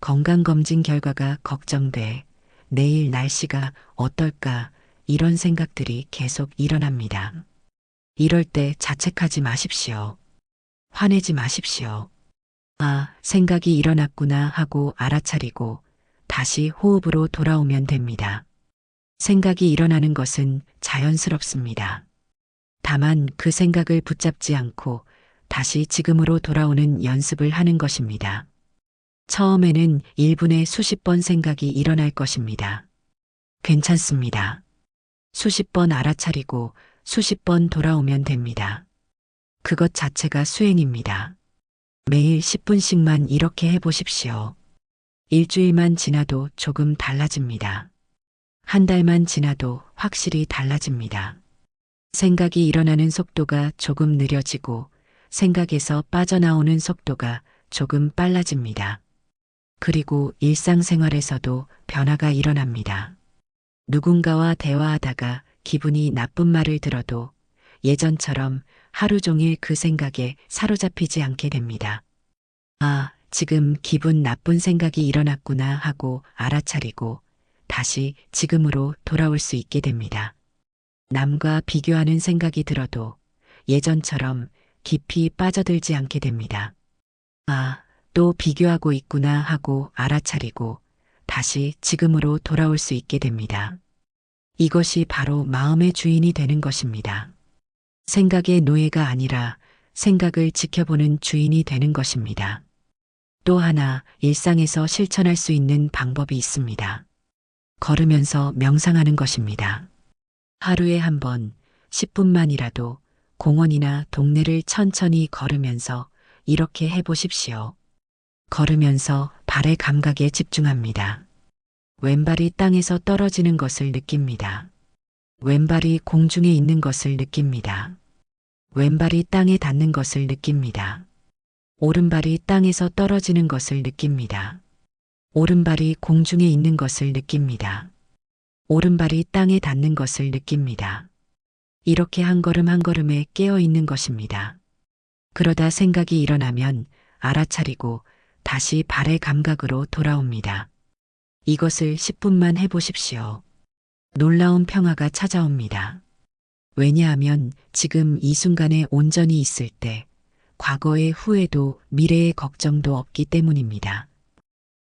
건강검진 결과가 걱정돼. 내일 날씨가 어떨까? 이런 생각들이 계속 일어납니다. 이럴 때 자책하지 마십시오. 화내지 마십시오. 아, 생각이 일어났구나 하고 알아차리고 다시 호흡으로 돌아오면 됩니다. 생각이 일어나는 것은 자연스럽습니다. 다만 그 생각을 붙잡지 않고 다시 지금으로 돌아오는 연습을 하는 것입니다. 처음에는 1분에 수십 번 생각이 일어날 것입니다. 괜찮습니다. 수십 번 알아차리고 수십 번 돌아오면 됩니다. 그것 자체가 수행입니다. 매일 10분씩만 이렇게 해보십시오. 일주일만 지나도 조금 달라집니다. 한 달만 지나도 확실히 달라집니다. 생각이 일어나는 속도가 조금 느려지고 생각에서 빠져나오는 속도가 조금 빨라집니다. 그리고 일상생활에서도 변화가 일어납니다. 누군가와 대화하다가 기분이 나쁜 말을 들어도 예전처럼 하루 종일 그 생각에 사로잡히지 않게 됩니다. 아, 지금 기분 나쁜 생각이 일어났구나 하고 알아차리고 다시 지금으로 돌아올 수 있게 됩니다. 남과 비교하는 생각이 들어도 예전처럼 깊이 빠져들지 않게 됩니다. 아, 또 비교하고 있구나 하고 알아차리고 다시 지금으로 돌아올 수 있게 됩니다. 이것이 바로 마음의 주인이 되는 것입니다. 생각의 노예가 아니라 생각을 지켜보는 주인이 되는 것입니다. 또 하나 일상에서 실천할 수 있는 방법이 있습니다. 걸으면서 명상하는 것입니다. 하루에 한 번 10분만이라도 공원이나 동네를 천천히 걸으면서 이렇게 해보십시오. 걸으면서 발의 감각에 집중합니다. 왼발이 땅에서 떨어지는 것을 느낍니다. 왼발이 공중에 있는 것을 느낍니다. 왼발이 땅에 닿는 것을 느낍니다. 오른발이 땅에서 떨어지는 것을 느낍니다. 오른발이 공중에 있는 것을 느낍니다. 오른발이 땅에 닿는 것을 느낍니다. 이렇게 한 걸음 한 걸음에 깨어 있는 것입니다. 그러다 생각이 일어나면 알아차리고 다시 발의 감각으로 돌아옵니다. 이것을 10분만 해보십시오. 놀라운 평화가 찾아옵니다. 왜냐하면 지금 이 순간에 온전히 있을 때 과거의 후회도 미래의 걱정도 없기 때문입니다.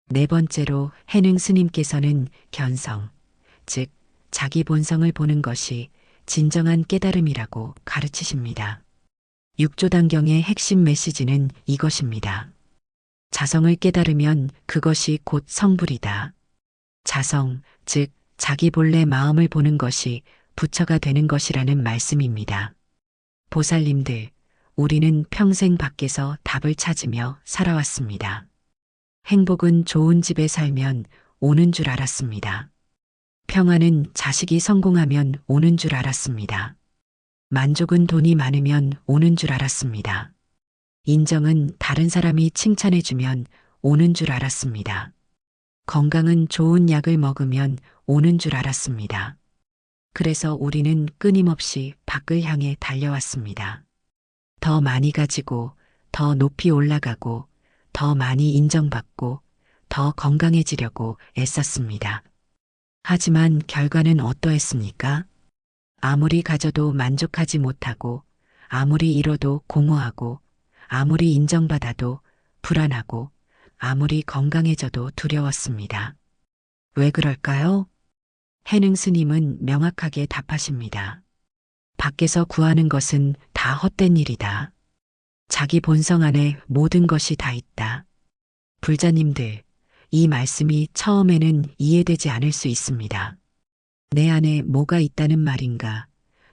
네 번째로 해능 스님께서는 견성, 즉 자기 본성을 보는 것이 진정한 깨달음이라고 가르치십니다. 육조단경의 핵심 메시지는 이것입니다. 자성을 깨달으면 그것이 곧 성불이다. 자성, 즉 자기 본래 마음을 보는 것이 부처가 되는 것이라는 말씀입니다. 보살님들, 우리는 평생 밖에서 답을 찾으며 살아왔습니다. 행복은 좋은 집에 살면 오는 줄 알았습니다. 평화는 자식이 성공하면 오는 줄 알았습니다. 만족은 돈이 많으면 오는 줄 알았습니다. 인정은 다른 사람이 칭찬해주면 오는 줄 알았습니다. 건강은 좋은 약을 먹으면 오는 줄 알았습니다. 그래서 우리는 끊임없이 밖을 향해 달려왔습니다. 더 많이 가지고, 더 높이 올라가고, 더 많이 인정받고, 더 건강해지려고 애썼습니다. 하지만 결과는 어떠했습니까? 아무리 가져도 만족하지 못하고, 아무리 잃어도 공허하고, 아무리 인정받아도 불안하고, 아무리 건강해져도 두려웠습니다. 왜 그럴까요? 해능 스님은 명확하게 답하십니다. 밖에서 구하는 것은 다 헛된 일이다. 자기 본성 안에 모든 것이 다 있다. 불자님들, 이 말씀이 처음에는 이해되지 않을 수 있습니다. 내 안에 뭐가 있다는 말인가?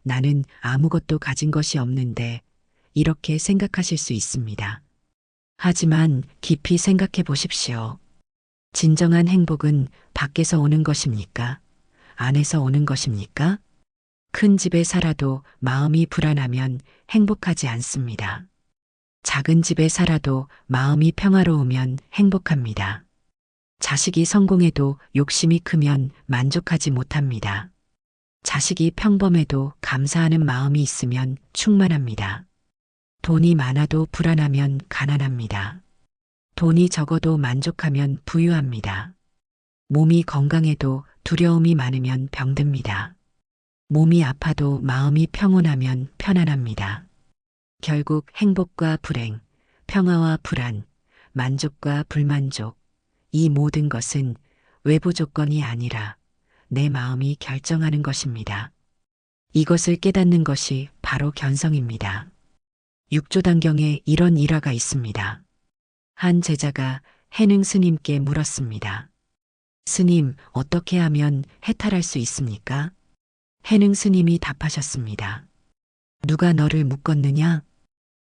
나는 아무것도 가진 것이 없는데, 이렇게 생각하실 수 있습니다. 하지만 깊이 생각해 보십시오. 진정한 행복은 밖에서 오는 것입니까? 안에서 오는 것입니까? 큰 집에 살아도 마음이 불안하면 행복하지 않습니다. 작은 집에 살아도 마음이 평화로우면 행복합니다. 자식이 성공해도 욕심이 크면 만족하지 못합니다. 자식이 평범해도 감사하는 마음이 있으면 충만합니다. 돈이 많아도 불안하면 가난합니다. 돈이 적어도 만족하면 부유합니다. 몸이 건강해도 두려움이 많으면 병듭니다. 몸이 아파도 마음이 평온하면 편안합니다. 결국 행복과 불행, 평화와 불안, 만족과 불만족, 이 모든 것은 외부 조건이 아니라 내 마음이 결정하는 것입니다. 이것을 깨닫는 것이 바로 견성입니다. 육조단경에 이런 일화가 있습니다. 한 제자가 해능 스님께 물었습니다. 스님, 어떻게 하면 해탈할 수 있습니까? 해능 스님이 답하셨습니다. 누가 너를 묶었느냐?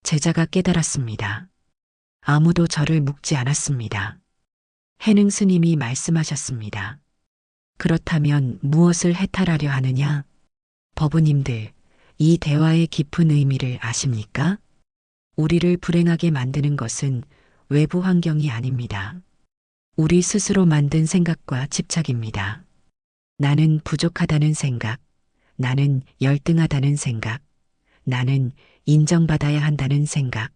제자가 깨달았습니다. 아무도 저를 묶지 않았습니다. 해능 스님이 말씀하셨습니다. 그렇다면 무엇을 해탈하려 하느냐? 법우님들, 이 대화의 깊은 의미를 아십니까? 우리를 불행하게 만드는 것은 외부 환경이 아닙니다. 우리 스스로 만든 생각과 집착입니다. 나는 부족하다는 생각, 나는 열등하다는 생각, 나는 인정받아야 한다는 생각,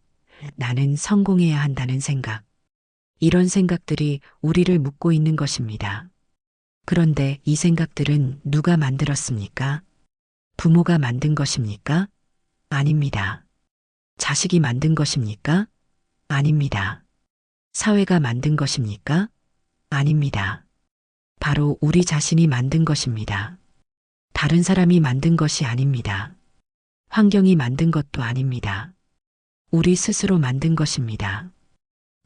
나는 성공해야 한다는 생각. 이런 생각들이 우리를 묶고 있는 것입니다. 그런데 이 생각들은 누가 만들었습니까? 부모가 만든 것입니까? 아닙니다. 자식이 만든 것입니까? 아닙니다. 사회가 만든 것입니까? 아닙니다. 바로 우리 자신이 만든 것입니다. 다른 사람이 만든 것이 아닙니다. 환경이 만든 것도 아닙니다. 우리 스스로 만든 것입니다.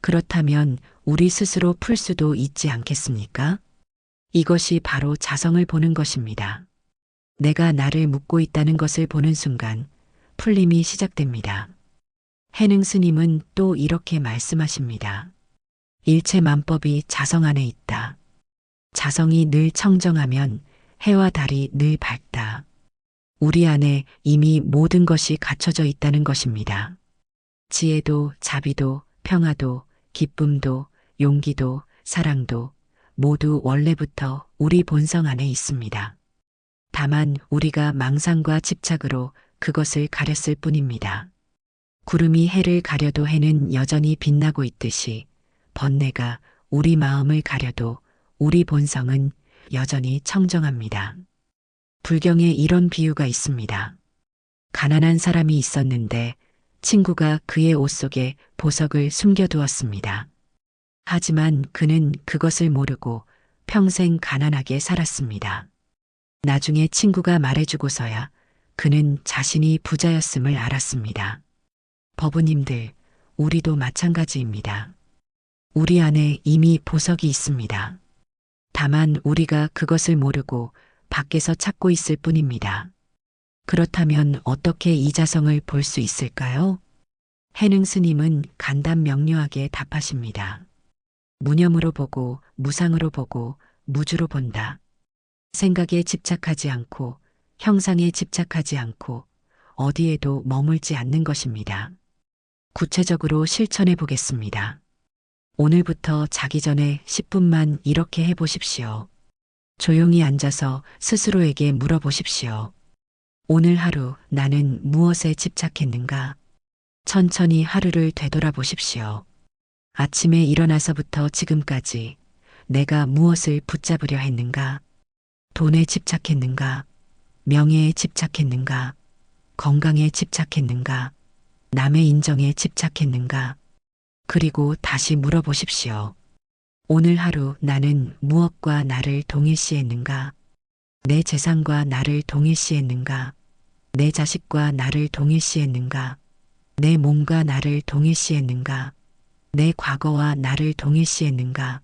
그렇다면 우리 스스로 풀 수도 있지 않겠습니까? 이것이 바로 자성을 보는 것입니다. 내가 나를 묶고 있다는 것을 보는 순간 풀림이 시작됩니다. 해능 스님은 또 이렇게 말씀하십니다. 일체 만법이 자성 안에 있다. 자성이 늘 청정하면 해와 달이 늘 밝다. 우리 안에 이미 모든 것이 갖춰져 있다는 것입니다. 지혜도 자비도 평화도 기쁨도 용기도 사랑도 모두 원래부터 우리 본성 안에 있습니다. 다만 우리가 망상과 집착으로 그것을 가렸을 뿐입니다. 구름이 해를 가려도 해는 여전히 빛나고 있듯이 번뇌가 우리 마음을 가려도 우리 본성은 여전히 청정합니다. 불경에 이런 비유가 있습니다. 가난한 사람이 있었는데 친구가 그의 옷 속에 보석을 숨겨두었습니다. 하지만 그는 그것을 모르고 평생 가난하게 살았습니다. 나중에 친구가 말해주고서야 그는 자신이 부자였음을 알았습니다. 법우님들, 우리도 마찬가지입니다. 우리 안에 이미 보석이 있습니다. 다만 우리가 그것을 모르고 밖에서 찾고 있을 뿐입니다. 그렇다면 어떻게 이 자성을 볼 수 있을까요? 해능 스님은 간단 명료하게 답하십니다. 무념으로 보고 무상으로 보고 무주로 본다. 생각에 집착하지 않고 형상에 집착하지 않고 어디에도 머물지 않는 것입니다. 구체적으로 실천해 보겠습니다. 오늘부터 자기 전에 10분만 이렇게 해 보십시오. 조용히 앉아서 스스로에게 물어보십시오. 오늘 하루 나는 무엇에 집착했는가? 천천히 하루를 되돌아보십시오. 아침에 일어나서부터 지금까지 내가 무엇을 붙잡으려 했는가? 돈에 집착했는가? 명예에 집착했는가? 건강에 집착했는가? 남의 인정에 집착했는가? 그리고 다시 물어보십시오. 오늘 하루 나는 무엇과 나를 동일시했는가? 내 재산과 나를 동일시했는가? 내 자식과 나를 동일시했는가? 내 몸과 나를 동일시했는가? 내 과거와 나를 동일시했는가?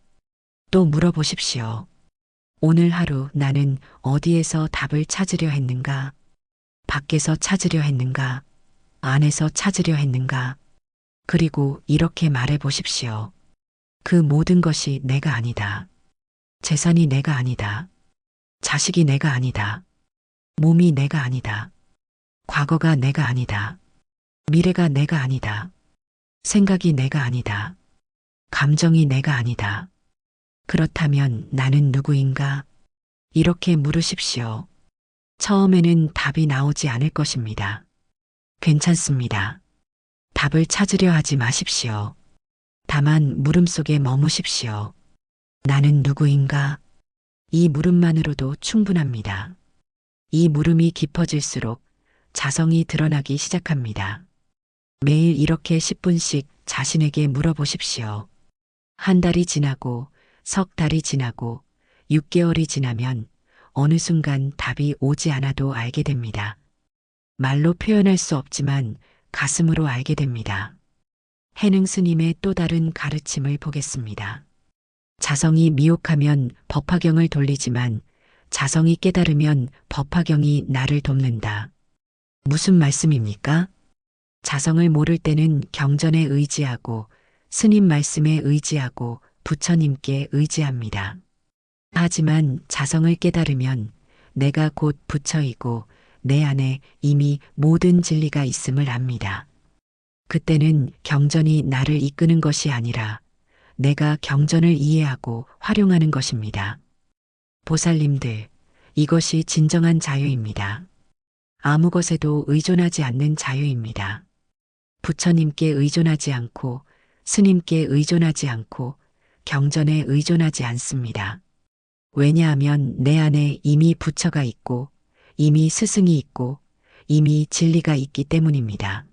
또 물어보십시오. 오늘 하루 나는 어디에서 답을 찾으려 했는가? 밖에서 찾으려 했는가? 안에서 찾으려 했는가? 그리고 이렇게 말해 보십시오. 그 모든 것이 내가 아니다. 재산이 내가 아니다. 자식이 내가 아니다. 몸이 내가 아니다. 과거가 내가 아니다. 미래가 내가 아니다. 생각이 내가 아니다. 감정이 내가 아니다. 그렇다면 나는 누구인가? 이렇게 물으십시오. 처음에는 답이 나오지 않을 것입니다. 괜찮습니다. 답을 찾으려 하지 마십시오. 다만 물음 속에 머무십시오. 나는 누구인가? 이 물음만으로도 충분합니다. 이 물음이 깊어질수록 자성이 드러나기 시작합니다. 매일 이렇게 10분씩 자신에게 물어보십시오. 한 달이 지나고 석 달이 지나고 6개월이 지나면 어느 순간 답이 오지 않아도 알게 됩니다. 말로 표현할 수 없지만 가슴으로 알게 됩니다. 해능 스님의 또 다른 가르침을 보겠습니다. 자성이 미혹하면 법화경을 돌리지만 자성이 깨달으면 법화경이 나를 돕는다. 무슨 말씀입니까? 자성을 모를 때는 경전에 의지하고 스님 말씀에 의지하고 부처님께 의지합니다. 하지만 자성을 깨달으면 내가 곧 부처이고 내 안에 이미 모든 진리가 있음을 압니다. 그때는 경전이 나를 이끄는 것이 아니라 내가 경전을 이해하고 활용하는 것입니다. 보살님들, 이것이 진정한 자유입니다. 아무 것에도 의존하지 않는 자유입니다. 부처님께 의존하지 않고 스님께 의존하지 않고 경전에 의존하지 않습니다. 왜냐하면 내 안에 이미 부처가 있고 이미 스승이 있고 이미 진리가 있기 때문입니다.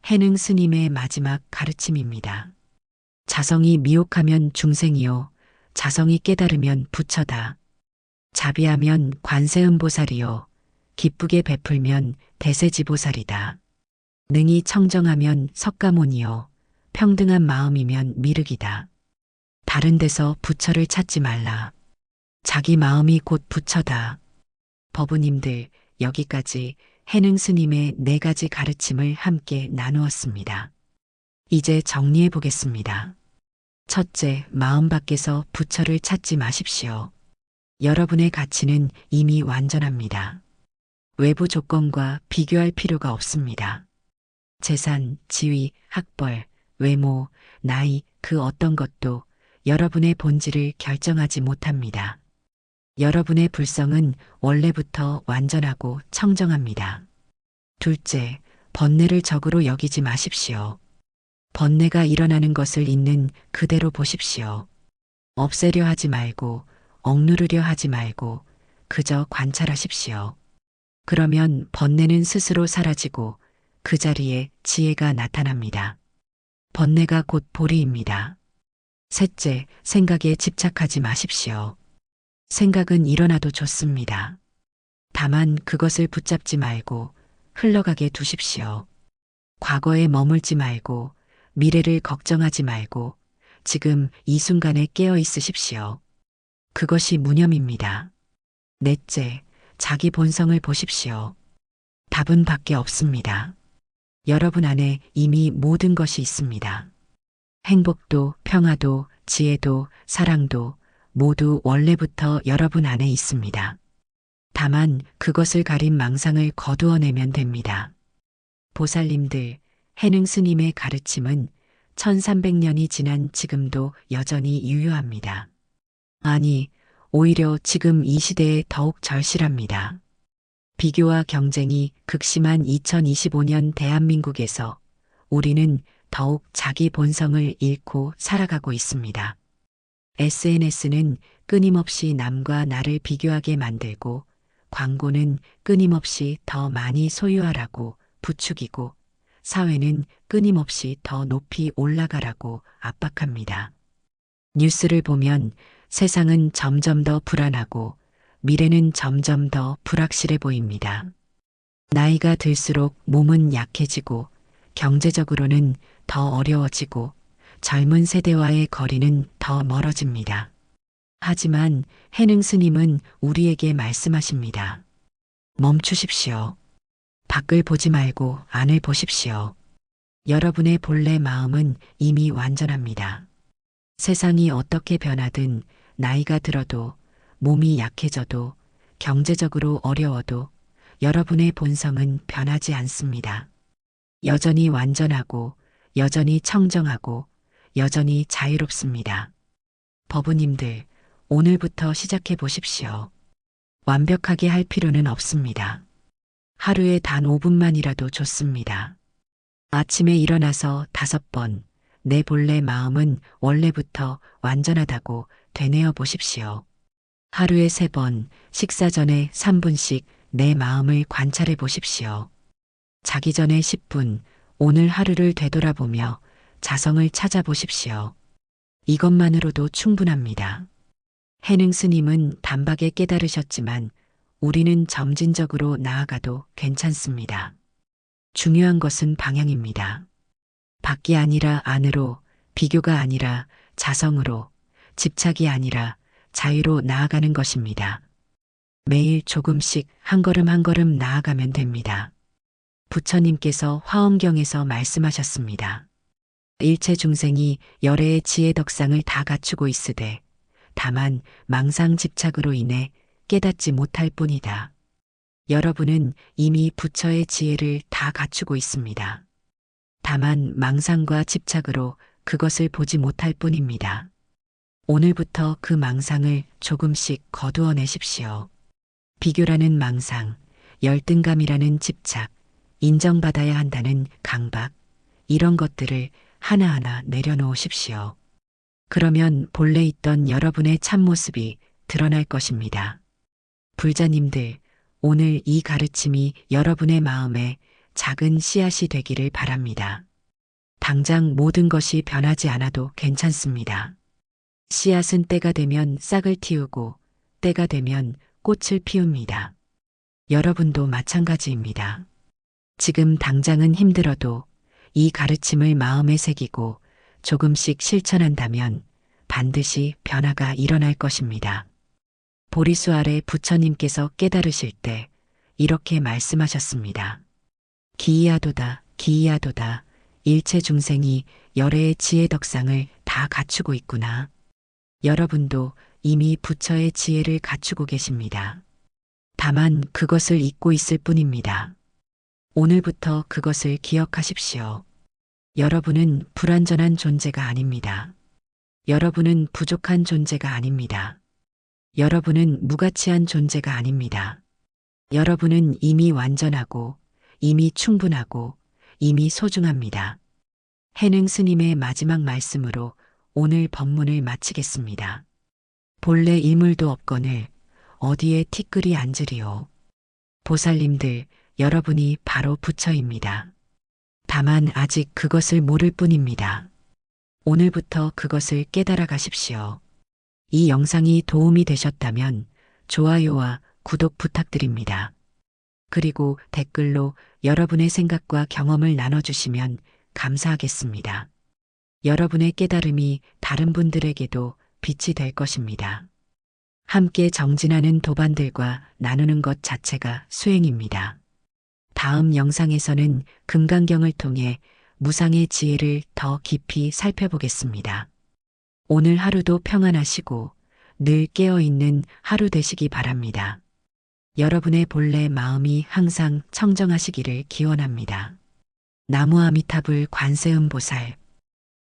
해능 스님의 마지막 가르침입니다. 자성이 미혹하면 중생이요, 자성이 깨달으면 부처다. 자비하면 관세음보살이요, 기쁘게 베풀면 대세지보살이다. 능히 청정하면 석가모니요, 평등한 마음이면 미륵이다. 다른 데서 부처를 찾지 말라. 자기 마음이 곧 부처다. 법우님들, 여기까지 해능 스님의 4가지 가르침을 함께 나누었습니다. 이제 정리해 보겠습니다. 첫째, 마음 밖에서 부처를 찾지 마십시오. 여러분의 가치는 이미 완전합니다. 외부 조건과 비교할 필요가 없습니다. 재산, 지위, 학벌, 외모, 나이, 그 어떤 것도 여러분의 본질을 결정하지 못합니다. 여러분의 불성은 원래부터 완전하고 청정합니다. 둘째, 번뇌를 적으로 여기지 마십시오. 번뇌가 일어나는 것을 있는 그대로 보십시오. 없애려 하지 말고 억누르려 하지 말고 그저 관찰하십시오. 그러면 번뇌는 스스로 사라지고 그 자리에 지혜가 나타납니다. 번뇌가 곧 보리입니다. 셋째, 생각에 집착하지 마십시오. 생각은 일어나도 좋습니다. 다만 그것을 붙잡지 말고 흘러가게 두십시오. 과거에 머물지 말고 미래를 걱정하지 말고 지금 이 순간에 깨어 있으십시오. 그것이 무념입니다. 넷째, 자기 본성을 보십시오. 답은 밖에 없습니다. 여러분 안에 이미 모든 것이 있습니다. 행복도, 평화도, 지혜도, 사랑도 모두 원래부터 여러분 안에 있습니다. 다만 그것을 가린 망상을 거두어내면 됩니다. 보살님들, 해능 스님의 가르침은 1300년이 지난 지금도 여전히 유효합니다. 아니, 오히려 지금 이 시대에 더욱 절실합니다. 비교와 경쟁이 극심한 2025년 대한민국에서 우리는 더욱 자기 본성을 잃고 살아가고 있습니다. SNS는 끊임없이 남과 나를 비교하게 만들고 광고는 끊임없이 더 많이 소유하라고 부추기고 사회는 끊임없이 더 높이 올라가라고 압박합니다. 뉴스를 보면 세상은 점점 더 불안하고 미래는 점점 더 불확실해 보입니다. 나이가 들수록 몸은 약해지고 경제적으로는 더 어려워지고 젊은 세대와의 거리는 더 멀어집니다. 하지만 해능 스님은 우리에게 말씀하십니다. 멈추십시오. 밖을 보지 말고 안을 보십시오. 여러분의 본래 마음은 이미 완전합니다. 세상이 어떻게 변하든 나이가 들어도 몸이 약해져도 경제적으로 어려워도 여러분의 본성은 변하지 않습니다. 여전히 완전하고 여전히 청정하고 여전히 자유롭습니다. 법우님들, 오늘부터 시작해 보십시오. 완벽하게 할 필요는 없습니다. 하루에 단 5분만이라도 좋습니다. 아침에 일어나서 5번, 내 본래 마음은 원래부터 완전하다고 되뇌어 보십시오. 하루에 3번, 식사 전에 3분씩 내 마음을 관찰해 보십시오. 자기 전에 10분, 오늘 하루를 되돌아보며 자성을 찾아보십시오. 이것만으로도 충분합니다. 해능 스님은 단박에 깨달으셨지만 우리는 점진적으로 나아가도 괜찮습니다. 중요한 것은 방향입니다. 밖이 아니라 안으로, 비교가 아니라 자성으로, 집착이 아니라 자유로 나아가는 것입니다. 매일 조금씩 한 걸음 한 걸음 나아가면 됩니다. 부처님께서 화엄경에서 말씀하셨습니다. 일체 중생이 열애의 지혜 덕상을 다 갖추고 있으되 다만 망상 집착으로 인해 깨닫지 못할 뿐이다. 여러분은 이미 부처의 지혜를 다 갖추고 있습니다. 다만 망상과 집착으로 그것을 보지 못할 뿐입니다. 오늘부터 그 망상을 조금씩 거두어내십시오. 비교라는 망상, 열등감이라는 집착, 인정받아야 한다는 강박, 이런 것들을 하나하나 내려놓으십시오. 그러면 본래 있던 여러분의 참모습이 드러날 것입니다. 불자님들, 오늘 이 가르침이 여러분의 마음에 작은 씨앗이 되기를 바랍니다. 당장 모든 것이 변하지 않아도 괜찮습니다. 씨앗은 때가 되면 싹을 틔우고 때가 되면 꽃을 피웁니다. 여러분도 마찬가지입니다. 지금 당장은 힘들어도 이 가르침을 마음에 새기고 조금씩 실천한다면 반드시 변화가 일어날 것입니다. 보리수 아래 부처님께서 깨달으실 때 이렇게 말씀하셨습니다. 기이하도다, 기이하도다. 일체 중생이 열애의 지혜 덕상을 다 갖추고 있구나. 여러분도 이미 부처의 지혜를 갖추고 계십니다. 다만 그것을 잊고 있을 뿐입니다. 오늘부터 그것을 기억하십시오. 여러분은 불완전한 존재가 아닙니다. 여러분은 부족한 존재가 아닙니다. 여러분은 무가치한 존재가 아닙니다. 여러분은 이미 완전하고 이미 충분하고 이미 소중합니다. 해능 스님의 마지막 말씀으로 오늘 법문을 마치겠습니다. 본래 일물도 없거늘 어디에 티끌이 앉으리요. 보살님들, 여러분이 바로 부처입니다. 다만 아직 그것을 모를 뿐입니다. 오늘부터 그것을 깨달아 가십시오. 이 영상이 도움이 되셨다면 좋아요와 구독 부탁드립니다. 그리고 댓글로 여러분의 생각과 경험을 나눠주시면 감사하겠습니다. 여러분의 깨달음이 다른 분들에게도 빛이 될 것입니다. 함께 정진하는 도반들과 나누는 것 자체가 수행입니다. 다음 영상에서는 금강경을 통해 무상의 지혜를 더 깊이 살펴보겠습니다. 오늘 하루도 평안하시고 늘 깨어있는 하루 되시기 바랍니다. 여러분의 본래 마음이 항상 청정하시기를 기원합니다. 나무 아미타불 관세음보살